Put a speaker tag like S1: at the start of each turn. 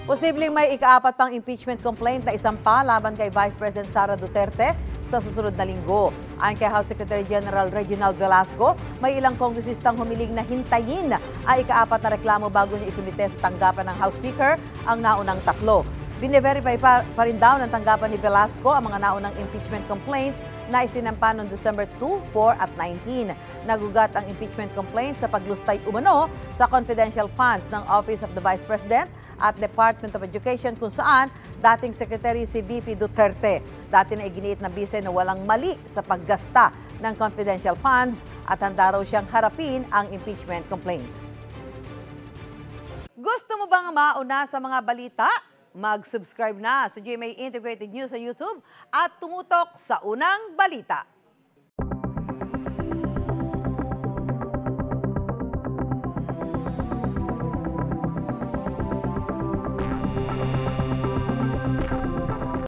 S1: Posibleng may ikaapat pang impeachment complaint na isampa laban kay Vice President Sara Duterte sa susunod na linggo. Ayon kay House Secretary General Reginald Velasco, may ilang kongresistang humiling na hintayin ang ikaapat na reklamo bago niya isumite sa tanggapan ng House Speaker ang naunang tatlo. Bine-verify pa rin daw ng tanggapan ni Velasco ang mga naunang impeachment complaint na isinampa noong December 2, 4 at 19. Nagugat ang impeachment complaint sa paglustay umano sa confidential funds ng Office of the Vice President at Department of Education kung saan dating Secretary si VP Duterte. Dati na iginiit na bise na walang mali sa paggasta ng confidential funds at handa raw siyang harapin ang impeachment complaints. Gusto mo bang mauna sa mga balita? Mag-subscribe na sa GMA Integrated News sa YouTube at tumutok sa unang balita.